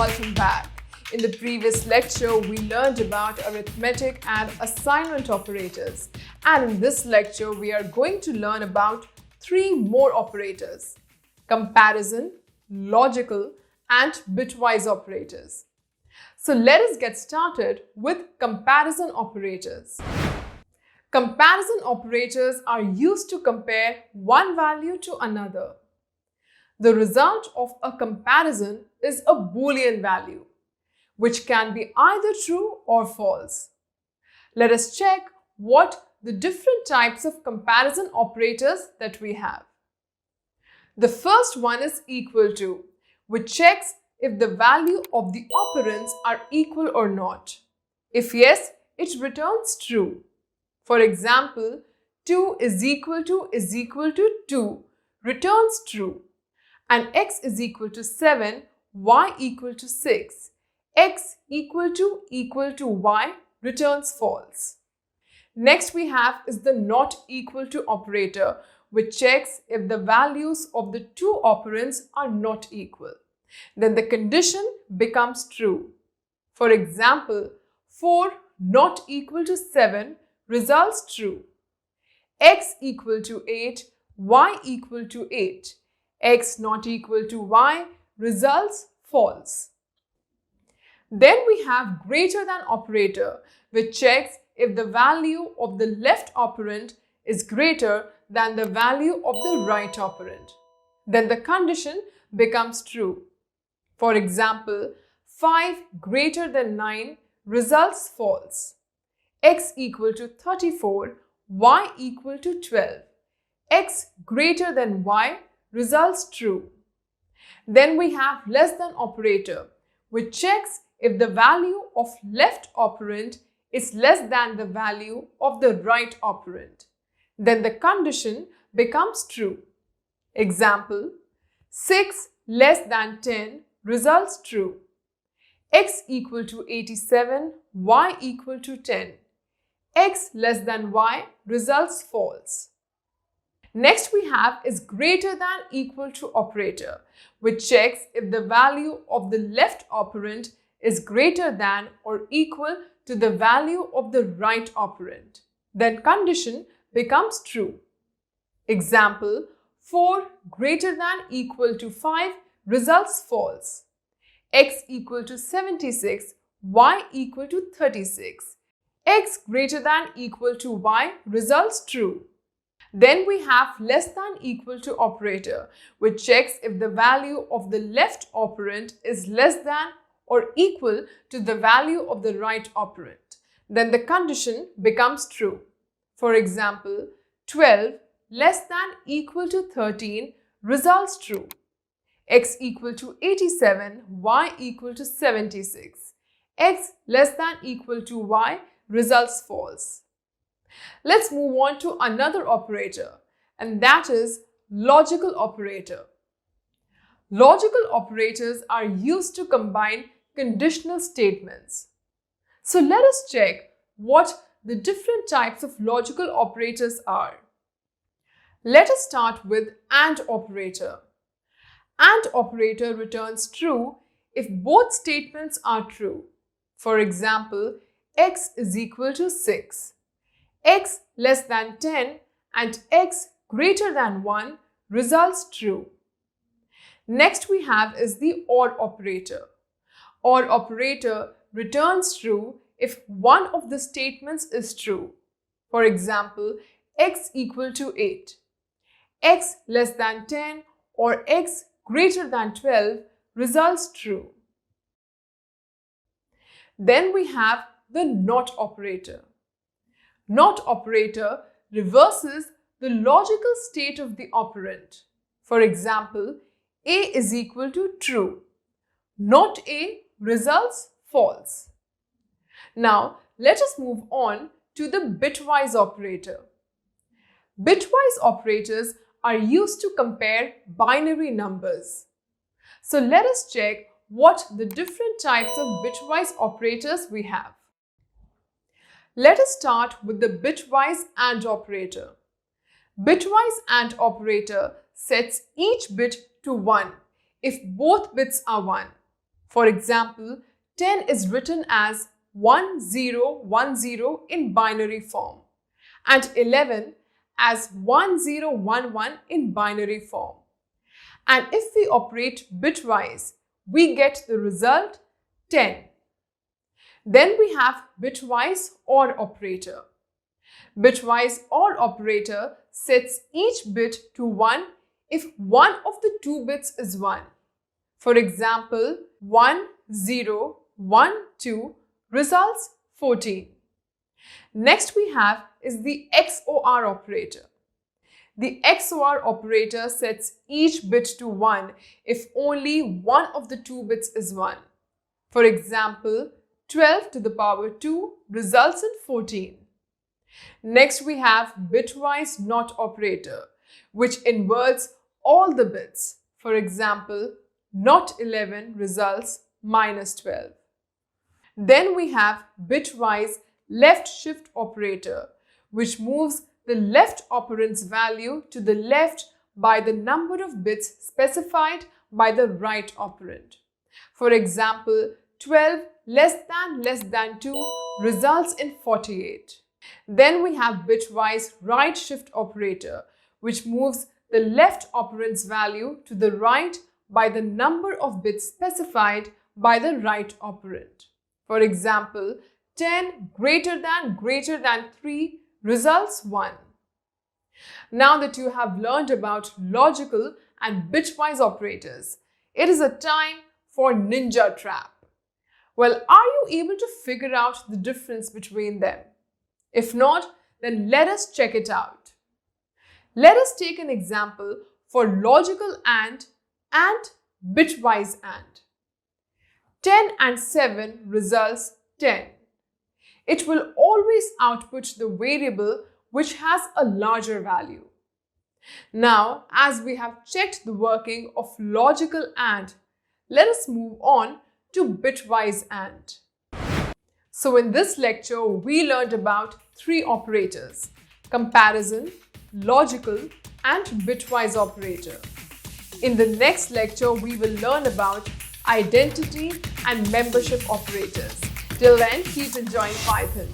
welcome back. In the previous lecture, we learned about arithmetic and assignment operators. And in this lecture, we are going to learn about 3 more operators: comparison, logical, and bitwise operators. So let us get started with comparison operators. Comparison operators are used to compare one value to another. The result of a comparison is a Boolean value, which can be either true or false. Let us check what the different types of comparison operators that we have. The first one is equal to, which checks if the value of the operands are equal or not. If yes, it returns true. For example, 2 is equal to 2 returns true. And x is equal to 7, y equal to 6. X equal to y returns false. Next we have is the not equal to operator, which checks if the values of the two operands are not equal. Then the condition becomes true. For example, 4 not equal to 7 results true. X equal to 8, y equal to 8. X not equal to y results false. Then we have greater than operator, which checks if the value of the left operand is greater than the value of the right operand. Then the condition becomes true. For example, 5 greater than 9 results false. X equal to 34, y equal to 12. X greater than y results true. Then we have less than operator, which checks if the value of left operand is less than the value of the right operand. Then the condition becomes true. Example, 6 less than 10 results true. X equal to 87, y equal to 10. X less than y results false. Next we have is greater than equal to operator, which checks if the value of the left operand is greater than or equal to the value of the right operand. Then condition becomes true. Example, 4 greater than equal to 5 results false. X equal to 76, y equal to 36. X greater than equal to y results true. Then we have less than equal to operator, which checks if the value of the left operand is less than or equal to the value of the right operand. Then the condition becomes true. For example, 12 less than equal to 13 results true. X equal to 87, y equal to 76. X less than equal to y results false. Let's move on to another operator, and that is logical operator. Logical operators are used to combine conditional statements. So let us check what the different types of logical operators are. Let us start with AND operator. AND operator returns true if both statements are true. For example, x is equal to 6. X less than 10 and x greater than 1 results true. Next we have is the OR operator. OR operator returns true if one of the statements is true. For example, x equal to 8. X less than 10 or x greater than 12 results true. Then we have the NOT operator. NOT operator reverses the logical state of the operand. For example, A is equal to true. Not A results false. Now, let us move on to the bitwise operator. Bitwise operators are used to compare binary numbers. So let us check what the different types of bitwise operators we have. Let us start with the bitwise AND operator. Bitwise AND operator sets each bit to 1 if both bits are 1. For example, 10 is written as 1010 in binary form and 11 as 1011 in binary form. And if we operate bitwise, we get the result 10. Then we have bitwise OR operator. Bitwise OR operator sets each bit to 1 if one of the two bits is 1. For example, 1, 0, 1, 2 results 14. Next we have is the XOR operator. The XOR operator sets each bit to 1 if only one of the two bits is 1. For example, 12 to the power 2 results in 14. Next we have bitwise NOT operator, which inverts all the bits. For example, NOT 11 results -12. Then we have bitwise left shift operator, which moves the left operand's value to the left by the number of bits specified by the right operand. For example, 12 less than 2 results in 48. Then we have bitwise right shift operator, which moves the left operand's value to the right by the number of bits specified by the right operand. For example, 10 greater than 3 results 1. Now that you have learned about logical and bitwise operators, it is a time for Ninja Trap. Well, are you able to figure out the difference between them? If not, then let us check it out. Let us take an example for logical and bitwise AND. 10 and 7 results 10. It will always output the variable which has a larger value. Now, as we have checked the working of logical AND, let us move on to bitwise AND. So in this lecture, we learned about 3 operators: comparison, logical, and bitwise operator. In the next lecture, we will learn about identity and membership operators. Till then, keep enjoying Python.